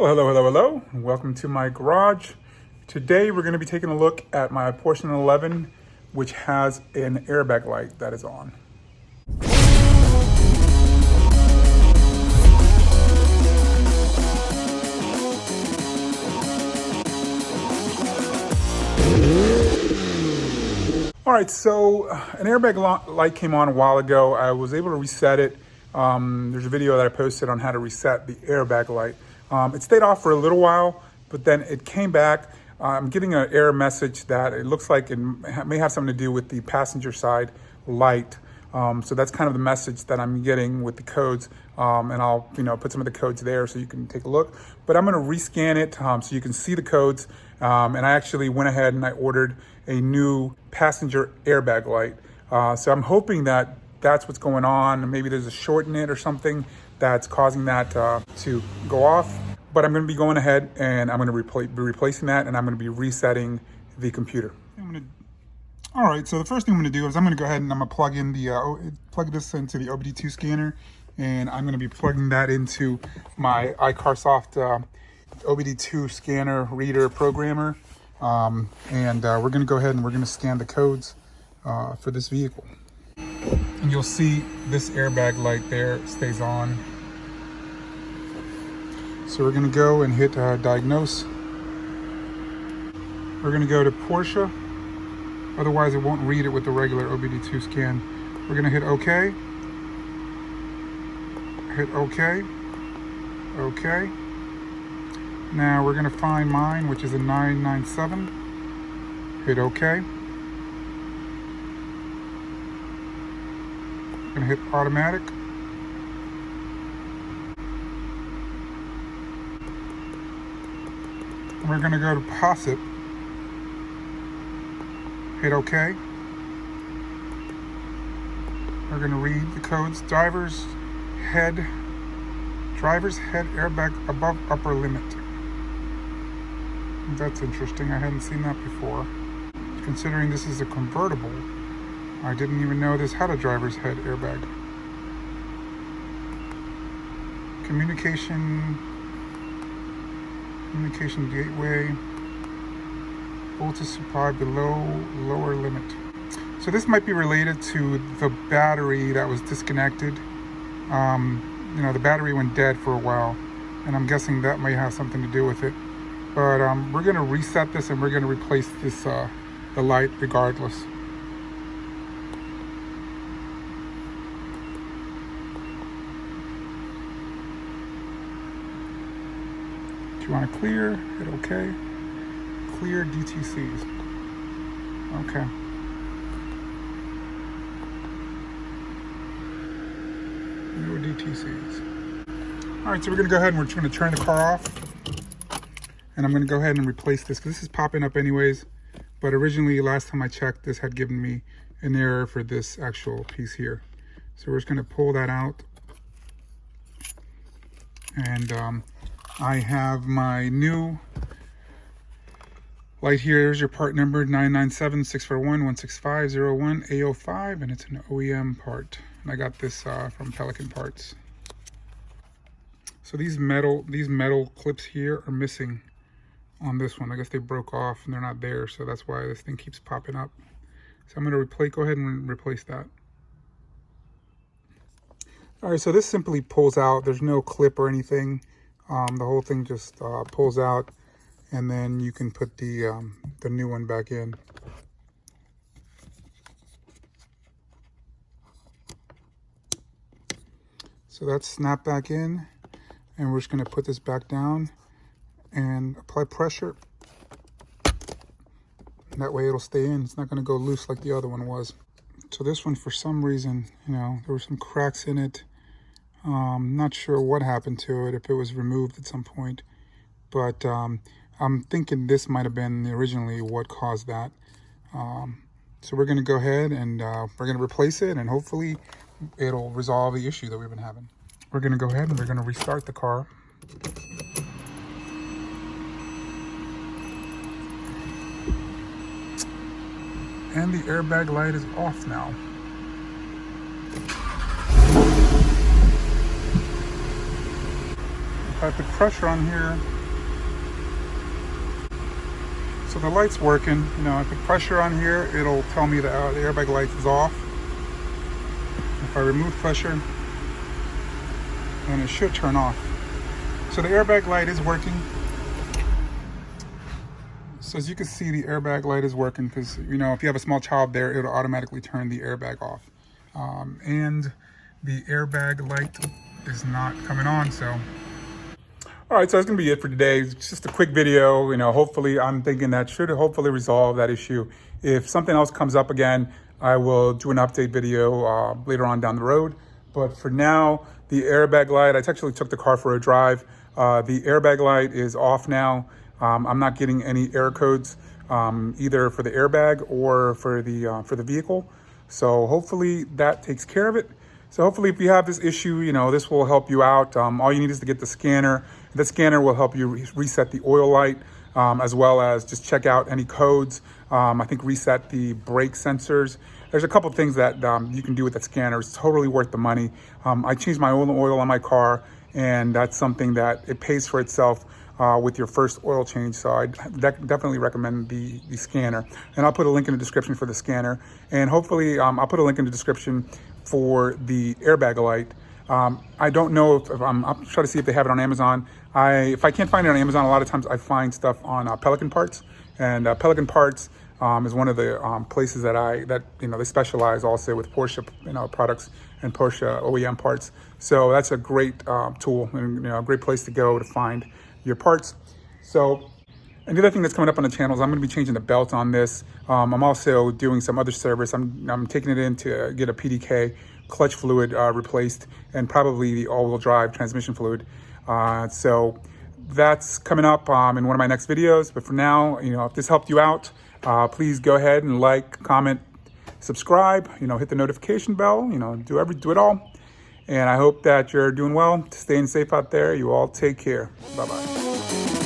Hello. Welcome to my garage. Today we're going to be taking a look at my Porsche 911, which has an airbag light that is on. All right, so an airbag light came on a while ago. I was able to reset it. There's a video that I posted on how to reset the airbag light. It stayed off for a little while, but then it came back. I'm getting an error message that it looks like it may have something to do with the passenger side light. So that's kind of the message that I'm getting with the codes. And I'll put some of the codes there so you can take a look. But I'm going to rescan it so you can see the codes. And I actually went ahead and I ordered a new passenger airbag light. So I'm hoping that that's what's going on. Maybe there's a short in it or something that's causing that to go off. But I'm going to be going ahead and I'm going to be replacing that, and I'm going to be resetting the computer. All right, so the first thing I'm going to do is I'm going to go ahead and I'm going to plug this into the OBD-II scanner, and I'm going to be plugging that into my iCarsoft OBD-II scanner reader programmer. We're going to go ahead and we're going to scan the codes for this vehicle. And you'll see this airbag light there stays on. So we're going to go and hit diagnose. We're going to go to Porsche. Otherwise, it won't read it with the regular OBD-II scan. We're going to hit OK. Hit OK. OK. Now we're going to find mine, which is a 997. Hit OK. We're going to hit automatic. We're going to go to POSIT. Hit OK. We're going to read the codes. Driver's head airbag above upper limit. That's interesting. I hadn't seen that before. Considering this is a convertible, I didn't even know this had a driver's head airbag. Communication gateway, voltage supply below lower limit. So this might be related to the battery that was disconnected. The battery went dead for a while, and I'm guessing that may have something to do with it. But we're going to reset this, and we're going to replace this the light regardless. If you want to clear, hit OK. Clear DTCs. Okay. No DTCs. All right, so we're going to go ahead and we're just going to turn the car off. And I'm going to go ahead and replace this because this is popping up anyways. But originally, last time I checked, this had given me an error for this actual piece here. So we're just going to pull that out. And I have my new light here. Here's your part number, 997-641-16501-A05, and it's an OEM part. And I got this from Pelican Parts. So these metal clips here are missing on this one. I guess they broke off and they're not there, so that's why this thing keeps popping up. So I'm going to go ahead and replace that. All right, so this simply pulls out. There's no clip or anything. The whole thing just pulls out, and then you can put the new one back in. So that's snapped back in, and we're just going to put this back down and apply pressure. That way it'll stay in. It's not going to go loose like the other one was. So this one, for some reason, there were some cracks in it. Not sure what happened to it, if it was removed at some point, but I'm thinking this might have been originally what caused that. So we're going to go ahead and we're going to replace it, and hopefully it'll resolve the issue that we've been having. We're going to go ahead and we're going to restart the car. And the airbag light is off now. if I put pressure on here, so the light's working. You know, I put pressure on here, it'll tell me that the airbag light is off. If I remove pressure, then it should turn off. So the airbag light is working. So as you can see, the airbag light is working because, you know, if you have a small child there, it'll automatically turn the airbag off. And the airbag light is not coming on, so. All right, so that's gonna be it for today. It's just a quick video. You know, hopefully I'm thinking that should hopefully resolve that issue. If something else comes up again, I will do an update video later on down the road. But for now, the airbag light, I actually took the car for a drive. The airbag light is off now. I'm not getting any error codes either for the airbag or for the vehicle. So hopefully that takes care of it. So hopefully if you have this issue, you know, this will help you out. All you need is to get the scanner. The scanner will help you reset the oil light, as well as just check out any codes. I think reset the brake sensors. There's a couple of things that you can do with that scanner. It's totally worth the money. I changed my oil on my car, and that's something that it pays for itself with your first oil change. So I definitely recommend the scanner. And I'll put a link in the description for the scanner. And hopefully I'll put a link in the description for the airbag light. I don't know if I'll try to see if they have it on Amazon. If I can't find it on Amazon, a lot of times I find stuff on Pelican Parts. And Pelican Parts is one of the places that you know, they specialize also with Porsche, you know, products and Porsche OEM parts. So that's a great tool and, you know, a great place to go to find your parts. So, and the other thing that's coming up on the channel is I'm going to be changing the belt on this. I'm also doing some other service. I'm taking it in to get a PDK clutch fluid replaced, and probably the all-wheel drive transmission fluid. So that's coming up in one of my next videos. But for now, you know, if this helped you out, please go ahead and like, comment, subscribe. You know, hit the notification bell. You know, do it all. And I hope that you're doing well, staying safe out there. You all take care. Bye-bye.